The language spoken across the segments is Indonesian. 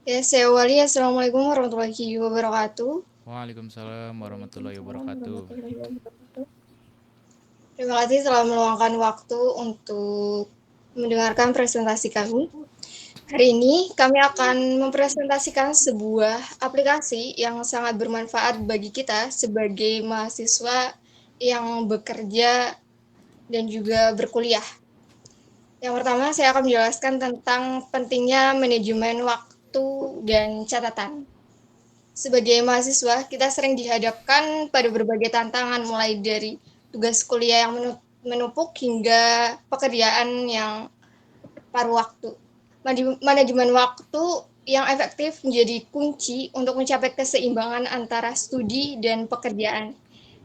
Ya, saya awali. Assalamualaikum warahmatullahi wabarakatuh. Waalaikumsalam warahmatullahi wabarakatuh. Terima kasih telah meluangkan waktu untuk mendengarkan presentasi kami. Hari ini kami akan mempresentasikan sebuah aplikasi yang sangat bermanfaat bagi kita sebagai mahasiswa yang bekerja dan juga berkuliah. Yang pertama, saya akan menjelaskan tentang pentingnya manajemen waktu dan catatan. Sebagai mahasiswa, kita sering dihadapkan pada berbagai tantangan, mulai dari tugas kuliah yang menumpuk hingga pekerjaan yang paruh waktu. Manajemen waktu yang efektif menjadi kunci untuk mencapai keseimbangan antara studi dan pekerjaan.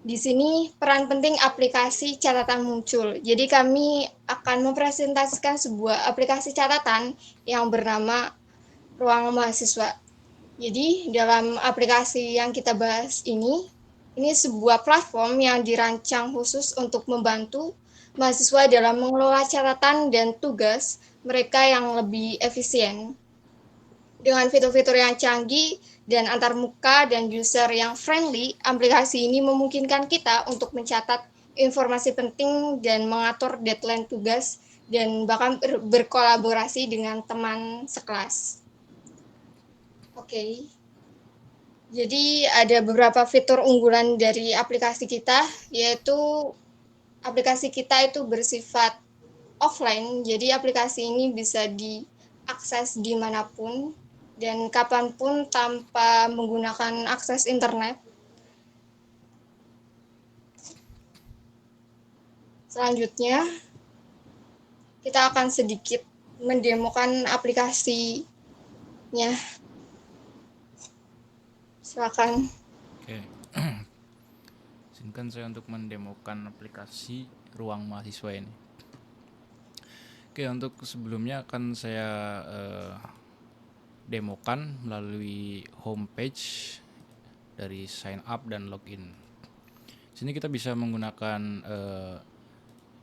Di sini peran penting aplikasi catatan muncul. Jadi kami akan mempresentasikan sebuah aplikasi catatan yang bernama Ruang Mahasiswa. Jadi dalam aplikasi yang kita bahas ini sebuah platform yang dirancang khusus untuk membantu mahasiswa dalam mengelola catatan dan tugas mereka yang lebih efisien. Dengan fitur-fitur yang canggih dan antarmuka dan user yang friendly, aplikasi ini memungkinkan kita untuk mencatat informasi penting dan mengatur deadline tugas dan bahkan berkolaborasi dengan teman sekelas. Oke. Jadi ada beberapa fitur unggulan dari aplikasi kita, yaitu aplikasi kita itu bersifat offline, jadi aplikasi ini bisa diakses dimanapun dan kapanpun tanpa menggunakan akses internet. Selanjutnya, kita akan sedikit mendemokan aplikasinya. Silakan. Oke, izinkan saya untuk mendemokan aplikasi Ruang Mahasiswa ini. Oke, untuk sebelumnya akan saya demokan melalui homepage dari sign up dan login. Sini kita bisa menggunakan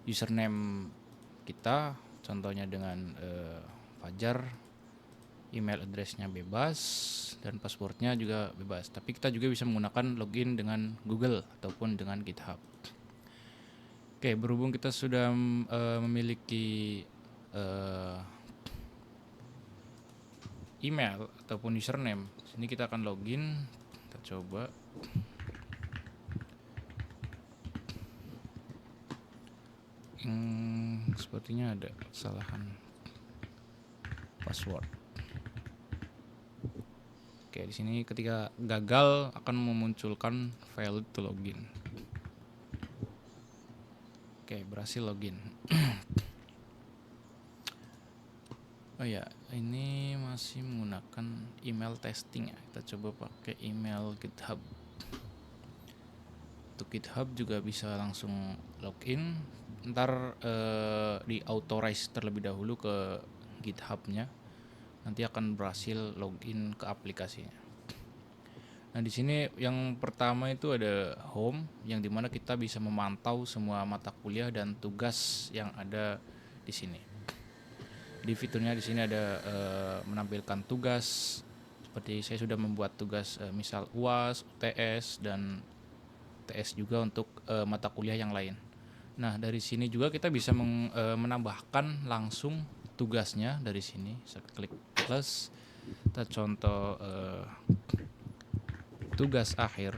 username kita, contohnya dengan Fajar, email address-nya bebas dan passwordnya juga bebas. Tapi kita juga bisa menggunakan login dengan Google ataupun dengan GitHub. Oke, berhubung kita sudah memiliki email ataupun username, sini kita akan login. Kita coba. Sepertinya ada kesalahan password. Oke, di sini ketika gagal akan memunculkan failed to login. Oke, berhasil login. Oh ya, ini masih menggunakan email testing ya. Kita coba pakai email GitHub. Untuk GitHub juga bisa langsung login. Ntar di authorize terlebih dahulu ke GitHub-nya. Nanti akan berhasil login ke aplikasinya. Nah, di sini yang pertama itu ada home, yang dimana kita bisa memantau semua mata kuliah dan tugas yang ada di sini. Di fiturnya di sini ada menampilkan tugas, seperti saya sudah membuat tugas misal UAS, UTS dan TS juga untuk mata kuliah yang lain. Nah, dari sini juga kita bisa menambahkan langsung tugasnya dari sini. Saya klik plus, kita contoh tugas akhir.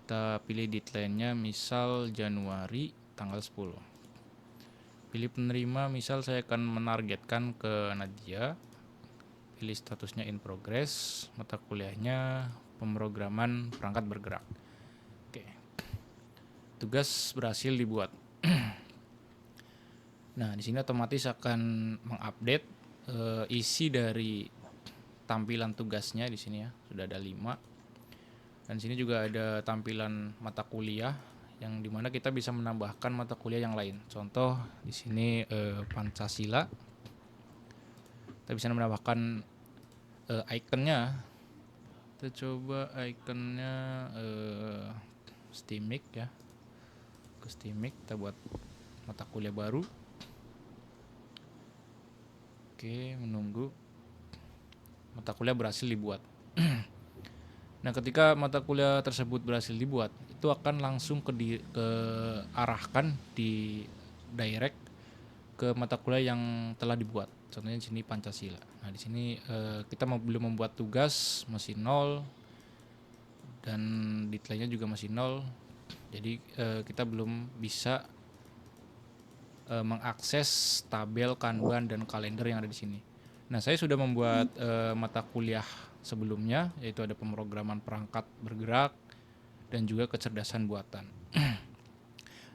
Kita pilih deadline-nya misal Januari tanggal 10. Pilih penerima, misal saya akan menargetkan ke Nadia. Pilih statusnya in progress, mata kuliahnya pemrograman perangkat bergerak. Oke. Tugas berhasil dibuat. Nah, di sini otomatis akan mengupdate isi dari tampilan tugasnya di sini ya. Sudah ada 5. Dan di sini juga ada tampilan mata kuliah yang dimana kita bisa menambahkan mata kuliah yang lain. Contoh di sini Pancasila. Kita bisa menambahkan ikonnya. Kita coba ikonnya Steamic ya. Ke Steamic kita buat mata kuliah baru. Oke, menunggu. mata kuliah berhasil dibuat. Nah, ketika mata kuliah tersebut berhasil dibuat, itu akan langsung ke arahkan di direct ke mata kuliah yang telah dibuat. Contohnya di sini Pancasila. Nah, di sini kita belum membuat tugas, masih nol, dan detailnya juga masih nol. Jadi kita belum bisa mengakses tabel, kanban, dan kalender yang ada di sini. Nah, saya sudah membuat mata kuliah sebelumnya, yaitu ada pemrograman perangkat bergerak dan juga kecerdasan buatan.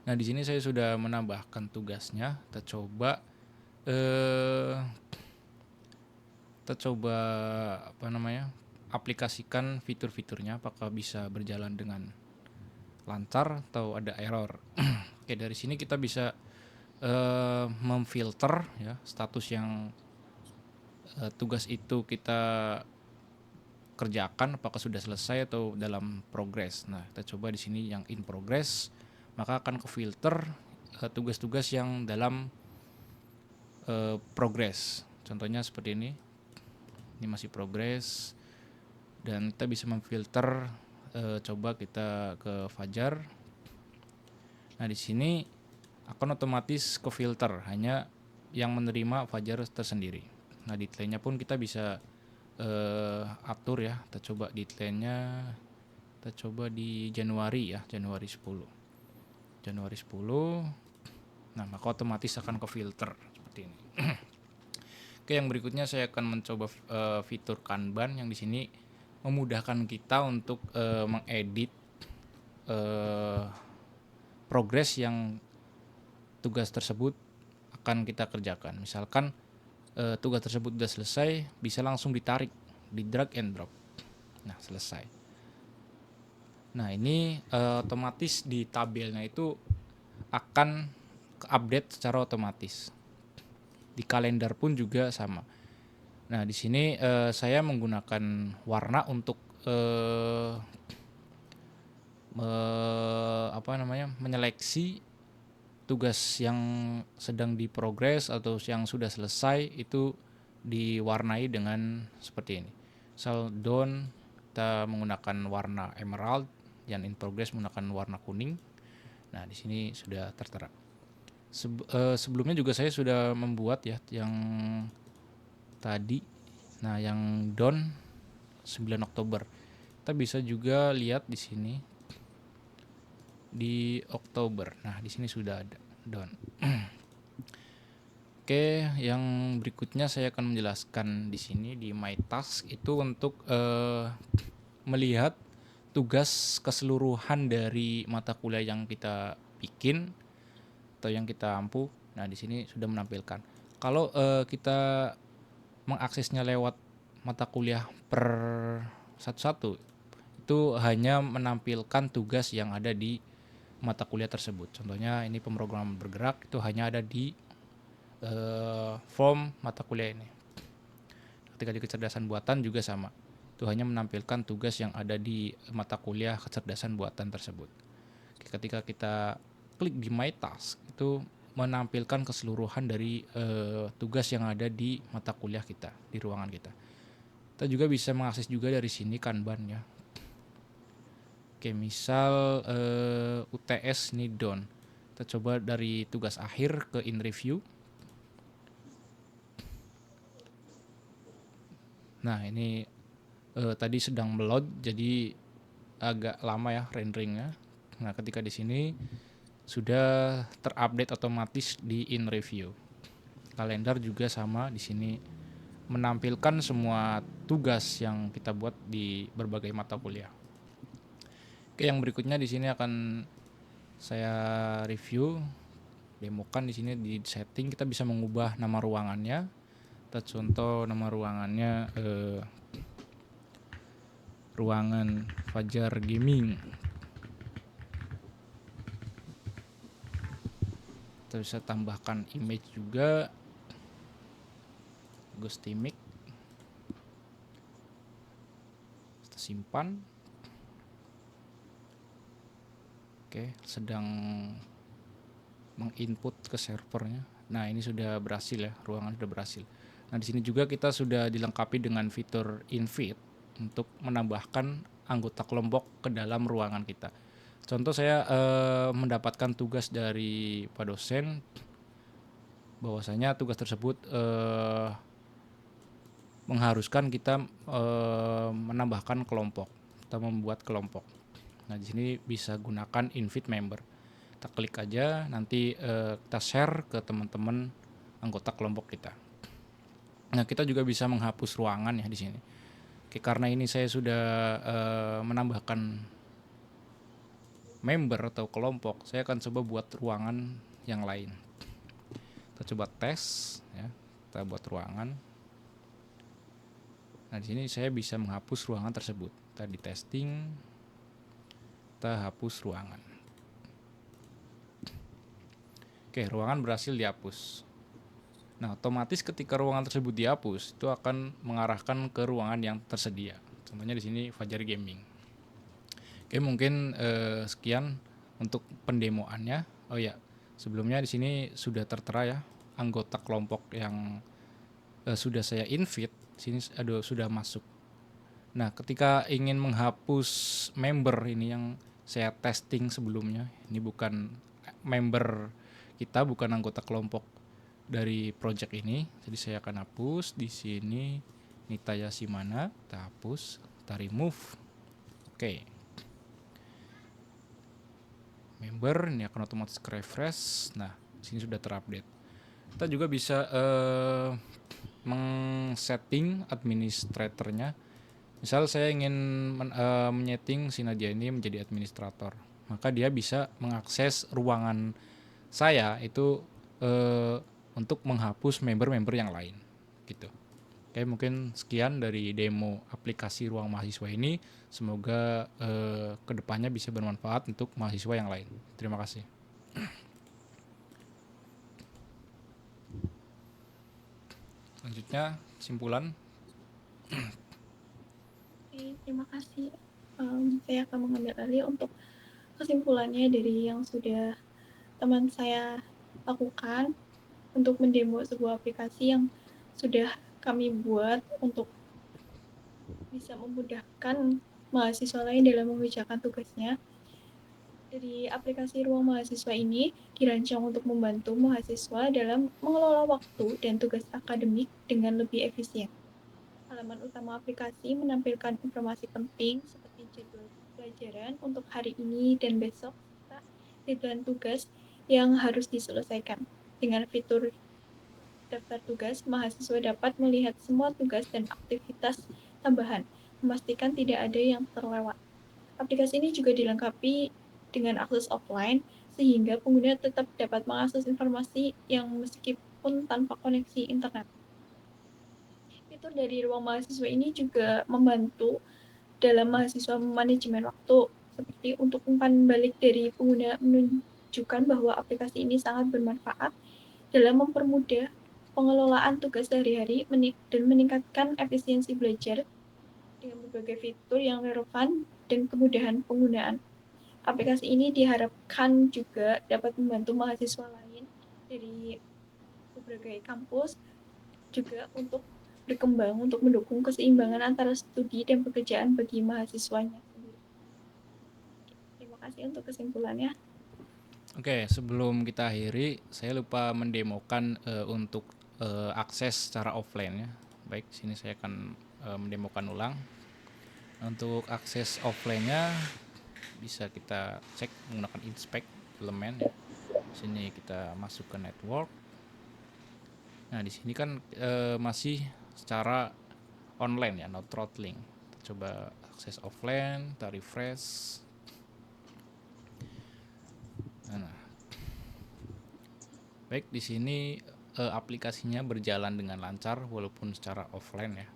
Nah, di sini saya sudah menambahkan tugasnya. Eh, kita coba aplikasikan fitur-fiturnya, apakah bisa berjalan dengan lancar atau ada error. Oke, dari sini kita bisa memfilter ya status yang tugas itu kita kerjakan, apakah sudah selesai atau dalam progress. Nah, kita coba di sini yang in progress, maka akan ke filter tugas-tugas yang dalam progress. Contohnya seperti ini masih progress, dan kita bisa memfilter. Coba kita ke Fajar. Nah, di sini akan otomatis ke filter hanya yang menerima Fajar tersendiri. Nah, detailnya pun kita bisa atur ya. Kita coba detailnya, kita coba di Januari ya, Januari 10. Nah, maka otomatis akan ke filter seperti ini. Oke, yang berikutnya saya akan mencoba fitur Kanban yang di sini memudahkan kita untuk mengedit progres yang tugas tersebut akan kita kerjakan. Misalkan tugas tersebut sudah selesai, bisa langsung ditarik, di drag and drop. Nah, selesai. Nah, ini otomatis di tabelnya itu akan update secara otomatis. Di kalender pun juga sama. Nah, di sini saya menggunakan warna untuk menyeleksi tugas yang sedang diprogres atau yang sudah selesai itu diwarnai dengan seperti ini. Misal done kita menggunakan warna emerald, yang in progress menggunakan warna kuning. Nah, di sini sudah tertera. Sebelumnya juga saya sudah membuat ya yang tadi. Nah, yang done 9 Oktober. Kita bisa juga lihat di sini di Oktober. Nah, di sini sudah ada done. Oke, yang berikutnya saya akan menjelaskan di sini di My Task itu untuk melihat tugas keseluruhan dari mata kuliah yang kita bikin atau yang kita ampu. Nah, di sini sudah menampilkan. Kalau kita mengaksesnya lewat mata kuliah per satu-satu, itu hanya menampilkan tugas yang ada di mata kuliah tersebut. Contohnya ini pemrograman bergerak, itu hanya ada di form mata kuliah ini. Ketika di kecerdasan buatan juga sama, itu hanya menampilkan tugas yang ada di mata kuliah kecerdasan buatan tersebut. Ketika kita klik di My Task, itu menampilkan keseluruhan dari tugas yang ada di mata kuliah kita, di ruangan kita. Kita juga bisa mengakses juga dari sini Kanban ya. Oke, misal UTS ini done. Kita coba dari tugas akhir ke in review. Nah, ini tadi sedang meload, jadi agak lama ya renderingnya. Nah, ketika di sini sudah terupdate otomatis di in review. Kalender juga sama, di sini menampilkan semua tugas yang kita buat di berbagai mata kuliah. Oke, yang berikutnya di sini akan saya review, demokan. Di sini di setting kita bisa mengubah nama ruangannya. Kita contoh nama ruangannya ruangan Fajar Gaming. Kita bisa tambahkan image juga, Ghostimic. Kita simpan. Oke, sedang menginput ke servernya. Nah, ini sudah berhasil ya, ruangan sudah berhasil. Nah, di sini juga kita sudah dilengkapi dengan fitur invite untuk menambahkan anggota kelompok ke dalam ruangan kita. Contoh saya mendapatkan tugas dari Pak dosen, bahwasanya tugas tersebut mengharuskan kita menambahkan kelompok atau membuat kelompok. Nah, di sini bisa gunakan invite member. Kita klik aja, nanti kita share ke teman-teman anggota kelompok kita. Nah, kita juga bisa menghapus ruangan ya di sini. Oke, karena ini saya sudah menambahkan member atau kelompok, saya akan coba buat ruangan yang lain. Kita coba tes ya. Kita buat ruangan. Nah, di sini saya bisa menghapus ruangan tersebut. Kita di testing, kita hapus ruangan. Oke, ruangan berhasil dihapus. Nah, otomatis ketika ruangan tersebut dihapus, itu akan mengarahkan ke ruangan yang tersedia. Contohnya di sini Fajar Gaming. Oke, mungkin sekian untuk pendemoannya. Oh ya, sebelumnya di sini sudah tertera ya anggota kelompok yang sudah saya invite. Sini sudah masuk. Nah, ketika ingin menghapus member ini yang saya testing sebelumnya, ini bukan member kita, bukan anggota kelompok dari project ini. Jadi saya akan hapus di sini Nita Yasimana, kita hapus, kita remove. Oke. Member ini akan otomatis refresh. Nah, sini sudah terupdate. Kita juga bisa meng-setting administratornya. Misal saya ingin menyeting si Nadia ini menjadi administrator, maka dia bisa mengakses ruangan saya itu untuk menghapus member-member yang lain gitu. Oke, mungkin sekian dari demo aplikasi Ruang Mahasiswa ini. Semoga kedepannya bisa bermanfaat untuk mahasiswa yang lain. Terima kasih. Selanjutnya kesimpulan. Oke, terima kasih. Saya akan mengambil alih untuk kesimpulannya dari yang sudah teman saya lakukan untuk mendemo sebuah aplikasi yang sudah kami buat untuk bisa memudahkan mahasiswa lain dalam mengerjakan tugasnya. Dari aplikasi Ruang Mahasiswa ini dirancang untuk membantu mahasiswa dalam mengelola waktu dan tugas akademik dengan lebih efisien. Halaman utama aplikasi menampilkan informasi penting seperti jadwal pelajaran untuk hari ini dan besok, serta deadline tugas yang harus diselesaikan. Dengan fitur daftar tugas, mahasiswa dapat melihat semua tugas dan aktivitas tambahan, memastikan tidak ada yang terlewat. Aplikasi ini juga dilengkapi dengan akses offline, sehingga pengguna tetap dapat mengakses informasi yang meskipun tanpa koneksi internet. Fitur dari Ruang Mahasiswa ini juga membantu dalam mahasiswa manajemen waktu, seperti untuk umpan balik dari pengguna menunjukkan bahwa aplikasi ini sangat bermanfaat dalam mempermudah pengelolaan tugas sehari-hari dan meningkatkan efisiensi belajar dengan berbagai fitur yang relevan dan kemudahan penggunaan. Aplikasi ini diharapkan juga dapat membantu mahasiswa lain dari berbagai kampus juga untuk berkembang untuk mendukung keseimbangan antara studi dan pekerjaan bagi mahasiswanya sendiri. Terima kasih untuk kesimpulannya. Oke, sebelum kita akhiri, saya lupa mendemokan untuk akses secara offline ya. Baik, sini saya akan mendemokan ulang. Untuk akses offline-nya bisa kita cek menggunakan inspect elemen ya. Sini kita masuk ke network. Nah, di sini kan masih secara online ya, no throttling. Kita coba akses offline, kita refresh. Nah, baik, di sini aplikasinya berjalan dengan lancar walaupun secara offline ya.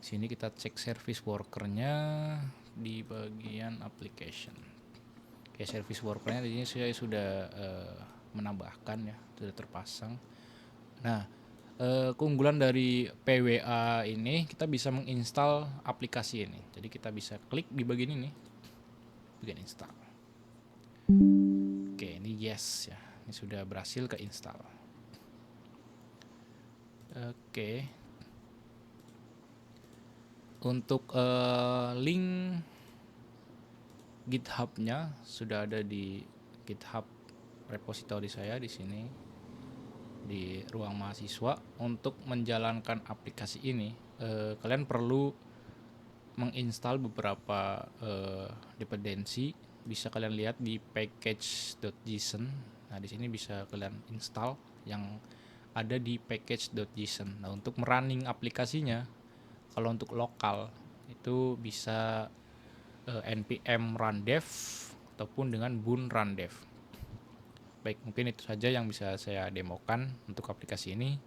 Di sini kita cek service workernya di bagian application. Oke, service workernya di sini saya sudah menambahkan ya, sudah terpasang. Nah, keunggulan dari PWA ini kita bisa menginstal aplikasi ini. Jadi kita bisa klik di bagian ini, bagian install. Oke, ini yes ya, ini sudah berhasil keinstall. Oke. Untuk link GitHub-nya sudah ada di GitHub repository saya di sini di ruang mahasiswa. Untuk menjalankan aplikasi ini, kalian perlu menginstal beberapa dependensi. Bisa kalian lihat di package.json. Nah, di sini bisa kalian install yang ada di package.json. Nah, untuk merunning aplikasinya, kalau untuk lokal itu bisa npm rundev ataupun dengan boon rundev. Baik, mungkin itu saja yang bisa saya demokan untuk aplikasi ini.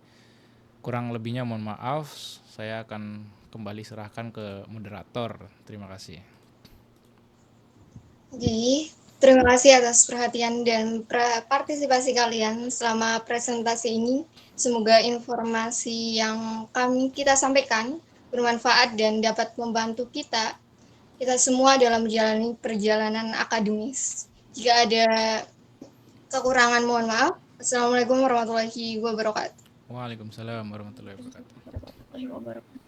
Kurang lebihnya mohon maaf, saya akan kembali serahkan ke moderator. Terima kasih. Oke, terima kasih atas perhatian dan partisipasi kalian selama presentasi ini. Semoga informasi yang kita sampaikan bermanfaat dan dapat membantu kita semua dalam menjalani perjalanan akademis. Jika ada kekurangan, mohon maaf. Assalamualaikum warahmatullahi wabarakatuh. Waalaikumsalam warahmatullahi wabarakatuh. Warahmatullahi wabarakatuh.